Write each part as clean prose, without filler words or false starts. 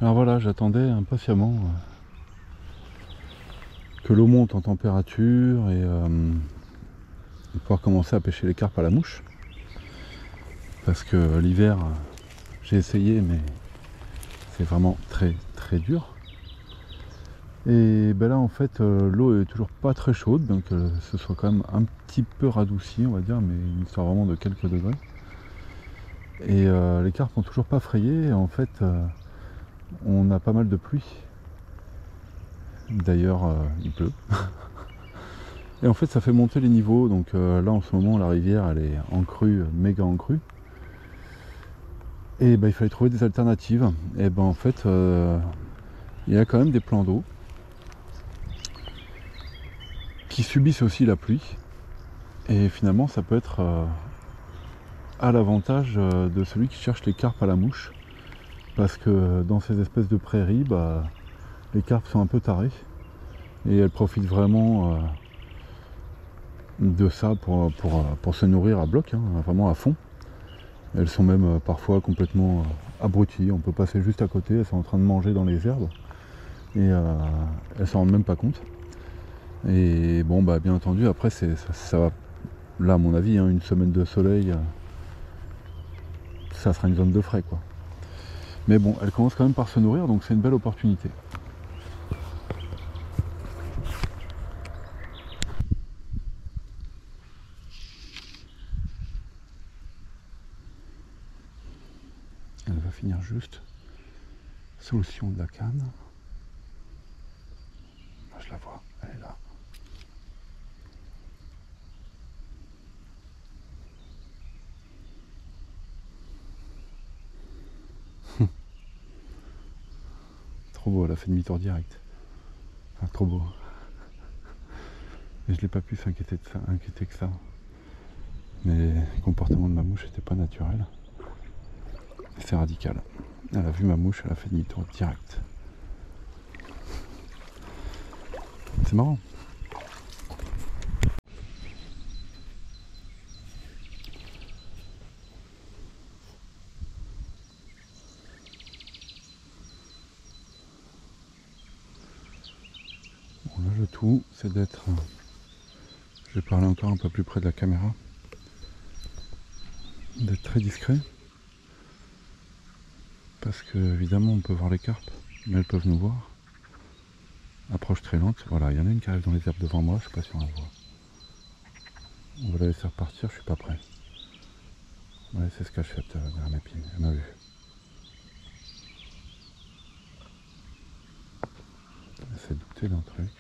Alors voilà, j'attendais impatiemment que l'eau monte en température et pouvoir commencer à pêcher les carpes à la mouche. Parce que l'hiver, j'ai essayé, mais c'est vraiment très très dur. Et ben là en fait l'eau est toujours pas très chaude, donc ce soit quand même un petit peu radouci on va dire, mais une histoire vraiment de quelques degrés. Et les carpes ont toujours pas frayé, et en fait on a pas mal de pluie. D'ailleurs il pleut. Et en fait ça fait monter les niveaux, donc là en ce moment la rivière elle est en crue, méga en crue. Et ben il fallait trouver des alternatives. Et ben en fait il y a quand même des plans d'eau qui subissent aussi la pluie. Et finalement ça peut être à l'avantage de celui qui cherche les carpes à la mouche. Parce que dans ces espèces de prairies, bah, les carpes sont un peu tarées. Et elles profitent vraiment de ça pour se nourrir à bloc, hein, vraiment à fond. Elles sont même parfois complètement abruties. On peut passer juste à côté, elles sont en train de manger dans les herbes. Et elles s'en rendent même pas compte. Et bon, bah, bien entendu, après, ça va, là à mon avis, hein, une semaine de soleil, ça sera une zone de frais, quoi. Mais bon, elles commencent quand même par se nourrir, donc c'est une belle opportunité. Elle va finir juste sous le sillon de la canne. Je la vois, elle est là. Trop beau, elle a fait demi-tour direct. Enfin, trop beau. Mais je n'ai pas pu s'inquiéter de ça, inquiéter que ça. Mais le comportement de ma mouche n'était pas naturel. C'est radical. Elle a vu ma mouche, elle a fait demi-tour direct. C'est marrant. Bon, là, le tout, c'est d'être... Je vais parler encore un peu plus près de la caméra. D'être très discret. Parce que, évidemment, on peut voir les carpes, mais elles peuvent nous voir. Approche très lente. Voilà, il y en a une qui arrive dans les herbes devant moi, je ne sais pas si on la voit. On va la laisser repartir, je suis pas prêt. Ouais, c'est ce cachette derrière mes pieds, elle m'a vu. Elle s'est doutée d'un truc.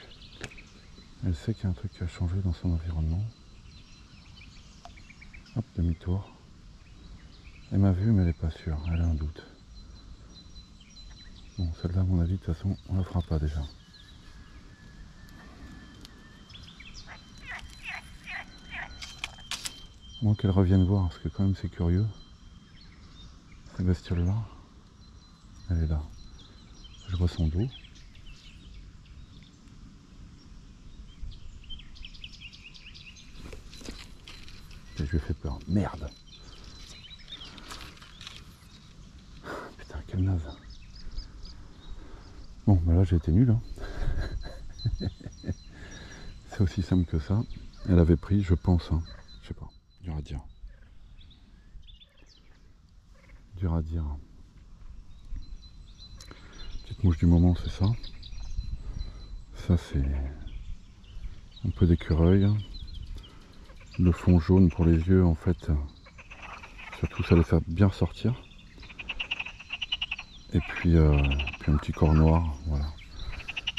Elle sait qu'il y a un truc qui a changé dans son environnement. Hop, demi-tour. Elle m'a vu, mais elle n'est pas sûre, elle a un doute. Bon, celle-là, à mon avis, de toute façon, on la fera pas déjà. Moi qu'elle revienne voir, parce que quand même c'est curieux. Cette bestiole-là, elle est là. Je vois son dos. Et je lui ai fait peur. Merde! Putain, quelle naze! Bon, bah là j'ai été nul. Hein. C'est aussi simple que ça. Elle avait pris, je pense. Hein. Je sais pas. Dur à dire. Dur à dire. Petite mouche du moment, c'est ça. Ça, c'est un peu d'écureuil. Le fond jaune pour les yeux, en fait, surtout ça les fait bien ressortir. Et puis un petit corps noir, voilà.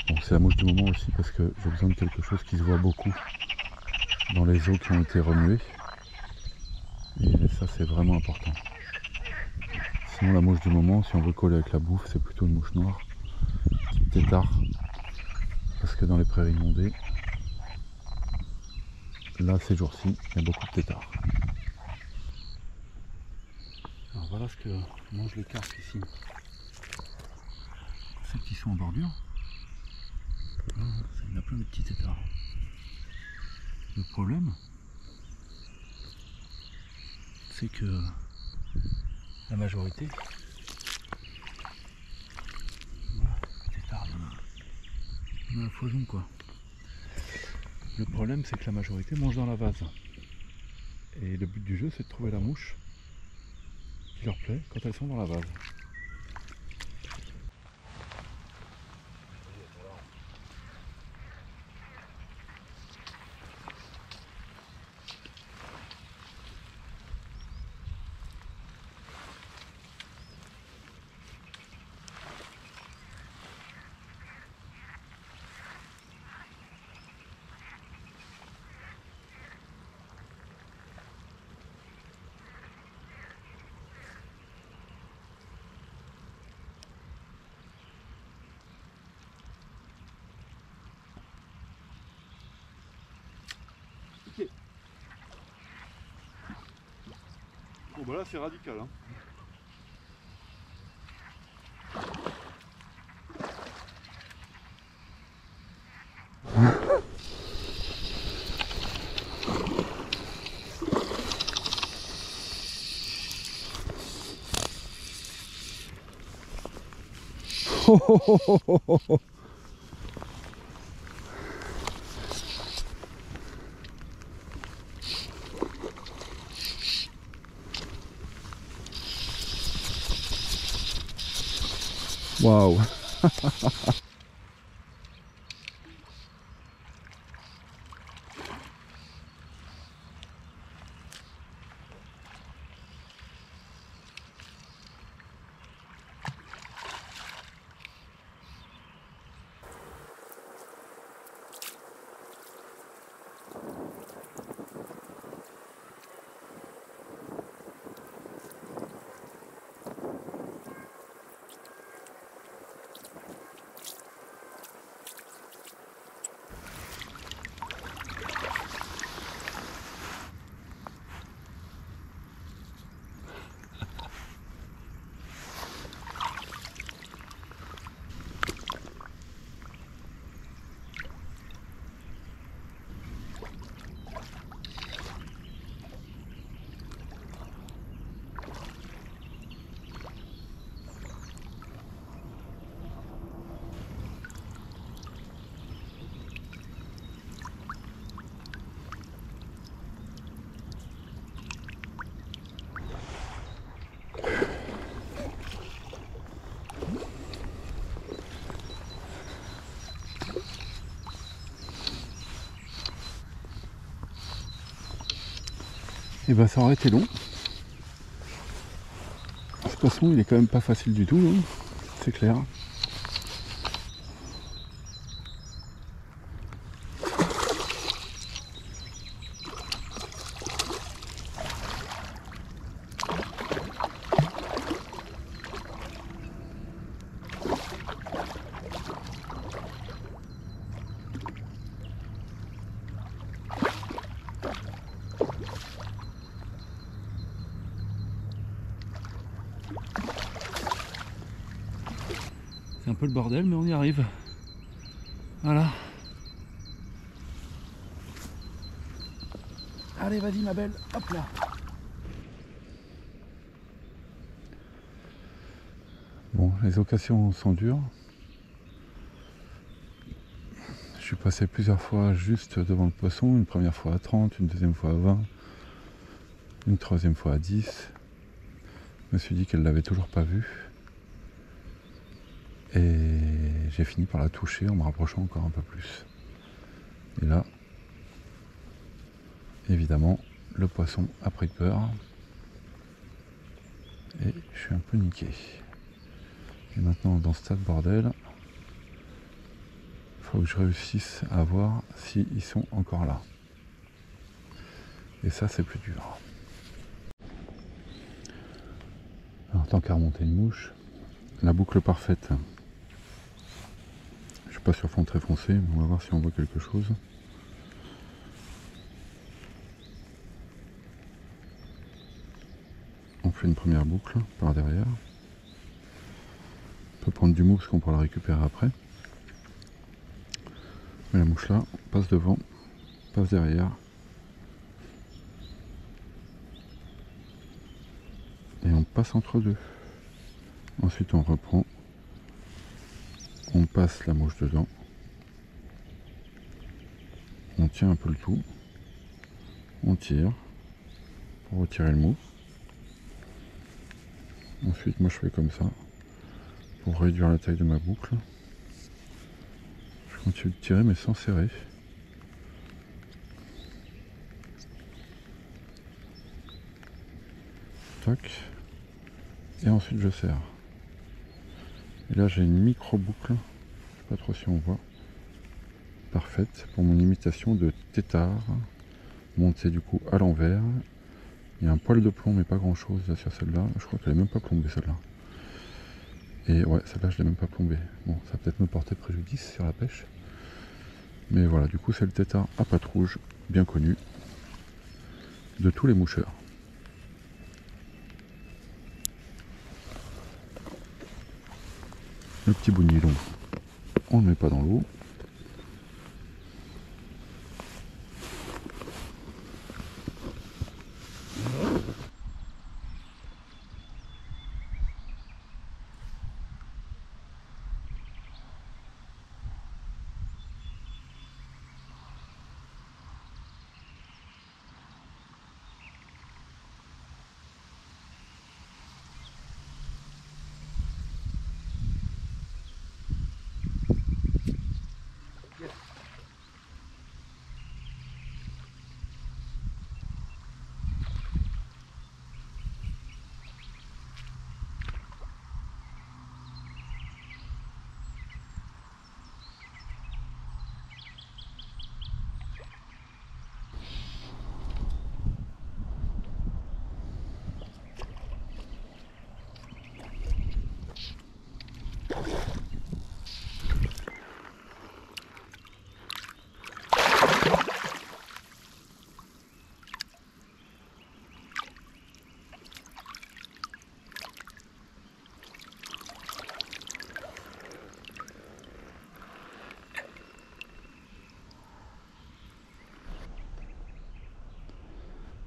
Bon, c'est la mouche du moment aussi parce que j'ai besoin de quelque chose qui se voit beaucoup dans les eaux qui ont été remuées. Et ça, c'est vraiment important. Sinon, la mouche du moment, si on veut coller avec la bouffe, c'est plutôt une mouche noire, type tétard. Parce que dans les prairies inondées, là, ces jours-ci, il y a beaucoup de tétards. Alors voilà ce que mangent les carpes ici. Celles qui sont en bordure, il y a plein de petits tétards. Le problème, c'est que la majorité On a la foison quoi. Le problème c'est que la majorité mange dans la vase. Et le but du jeu c'est de trouver la mouche qui leur plaît quand elles sont dans la vase. Ok. Bon bah là c'est radical hein. Waouh. Et ben ça aurait été long. Ce poisson il est quand même pas facile du tout, hein. C'est clair. C'est un peu le bordel mais on y arrive. Voilà. Allez vas-y ma belle, hop là. Bon, les occasions sont dures. Je suis passé plusieurs fois juste devant le poisson, une première fois à 30, une deuxième fois à 20, une troisième fois à 10. Je me suis dit qu'elle l'avait toujours pas vu. Et j'ai fini par la toucher en me rapprochant encore un peu plus. Et là, évidemment, le poisson a pris peur. Et je suis un peu niqué. Et maintenant, dans ce tas de bordel, il faut que je réussisse à voir s'ils sont encore là. Et ça, c'est plus dur. Alors, tant qu'à remonter une mouche, la boucle parfaite. Je suis pas sur fond très foncé, mais on va voir si on voit quelque chose. On fait une première boucle par derrière. On peut prendre du mou parce qu'on pourra la récupérer après. Mais la mouche là, passe devant, passe derrière. Et on passe entre deux. Ensuite on reprend. On passe la mouche dedans. On tient un peu le tout. On tire pour retirer le mou. Ensuite, moi je fais comme ça pour réduire la taille de ma boucle. Je continue de tirer mais sans serrer. Tac. Et ensuite je serre. Et là j'ai une micro boucle, je sais pas trop si on voit, parfaite pour mon imitation de tétard, montée du coup à l'envers. Il y a un poil de plomb mais pas grand chose là sur celle-là, je crois qu'elle est même pas plombée celle-là. Et ouais, celle-là je l'ai même pas plombée. Bon, ça va peut-être me porter préjudice sur la pêche. Mais voilà, du coup c'est le tétard à pattes rouges, bien connu de tous les moucheurs. Le petit bout de nylon, on ne le met pas dans l'eau.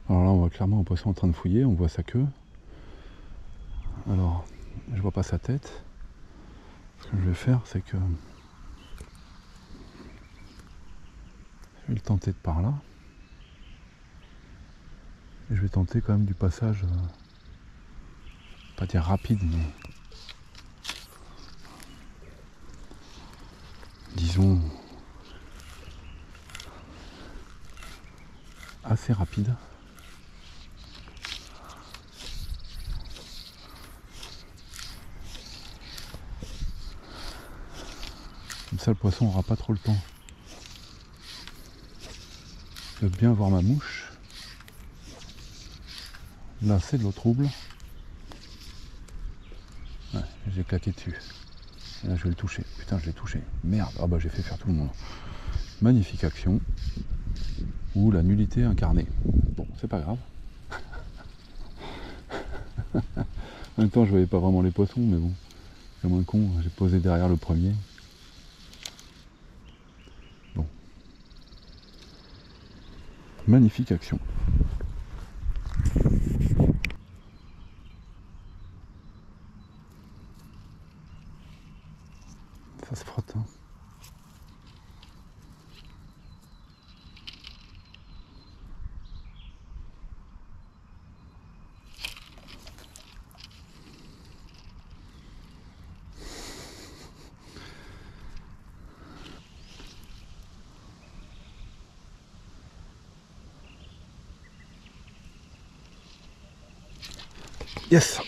Alors là on voit clairement un poisson en train de fouiller, on voit sa queue. Alors je vois pas sa tête. Ce que je vais faire c'est que je vais le tenter de par là. Et je vais tenter quand même du passage, pas dire rapide mais disons assez rapide. Comme ça le poisson n'aura pas trop le temps de bien voir ma mouche. Là c'est de l'eau trouble. Ouais, j'ai claqué dessus. Et là je vais le toucher. Putain je l'ai touché. Merde. Ah bah j'ai fait faire tout le monde. Magnifique action. Ou la nullité incarnée. Bon c'est pas grave. En même temps je voyais pas vraiment les poissons mais bon. C'est moins con. J'ai posé derrière le premier. Bon. Magnifique action. Ça se frotte. Hein. Yes.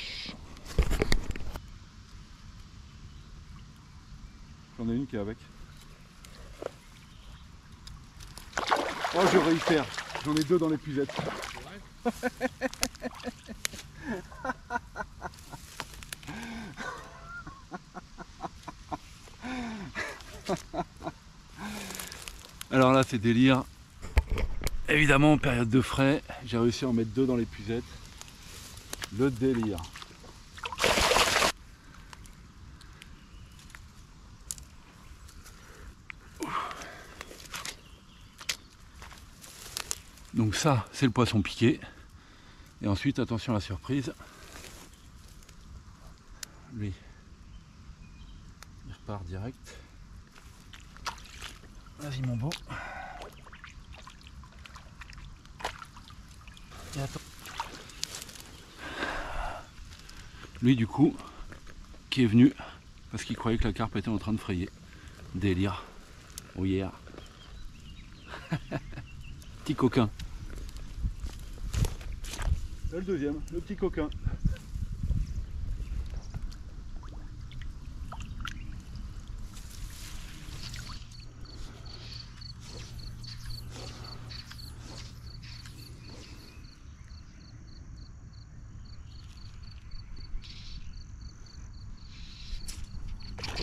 J'en ai une qui est avec. Oh j'aurais y faire. J'en ai deux dans l'épuisette. Alors là c'est délire. Évidemment en période de frais, j'ai réussi à en mettre deux dans l'épuisette. Le délire. Donc ça c'est le poisson piqué. Et ensuite attention à la surprise. Lui, il repart direct. Vas-y mon beau. Et attends. Lui du coup, qui est venu parce qu'il croyait que la carpe était en train de frayer. Délire. Oh yeah. Petit coquin. Là, le deuxième, le petit coquin.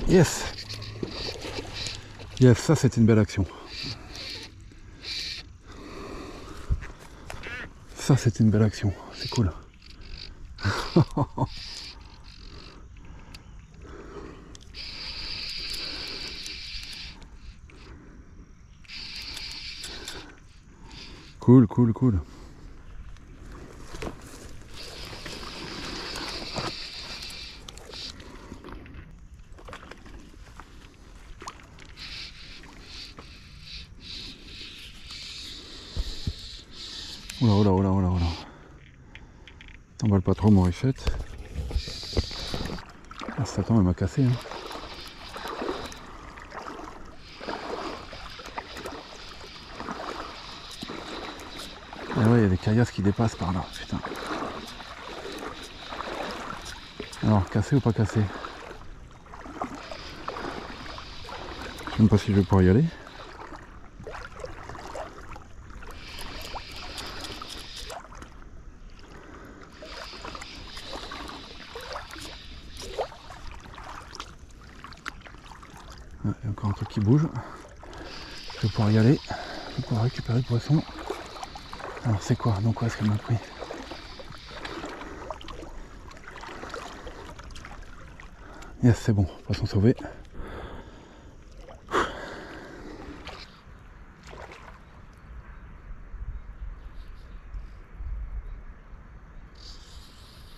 Yes! Yes, ça c'est une belle action. Ça c'est une belle action, c'est cool. Cool, cool, cool. Oula, oula, oula, oula, oula. T'emballes pas trop, Morissette. Ah, Satan, elle m'a cassé. Hein. Ah ouais, il y a des caillasses qui dépassent par là, putain. Alors, cassé ou pas cassé? Je sais même pas si je vais pouvoir y aller. Ah, il y a encore un truc qui bouge. Je vais pouvoir y aller. Je vais pouvoir récupérer le poisson. Alors c'est quoi? Donc où est-ce qu'elle m'a pris? Yes, c'est bon, poisson sauvé.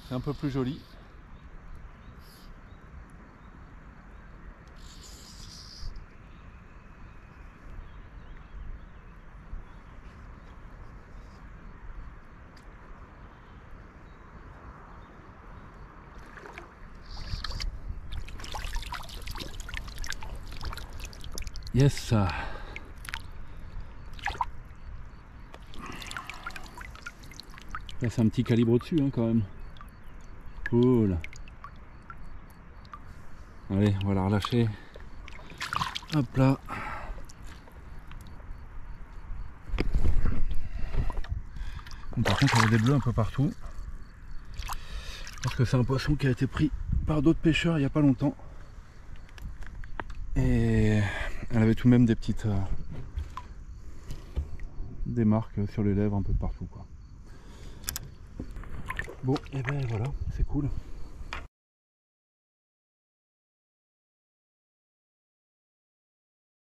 C'est un peu plus joli. Yes, ça. Là, c'est un petit calibre au-dessus, hein, quand même. Cool. Allez, on va la relâcher. Hop là. Bon, par contre, il y a des bleus un peu partout. Parce que c'est un poisson qui a été pris par d'autres pêcheurs il n'y a pas longtemps. Et elle avait tout de même des petites des marques sur les lèvres un peu de partout, quoi. Bon, et ben voilà, c'est cool.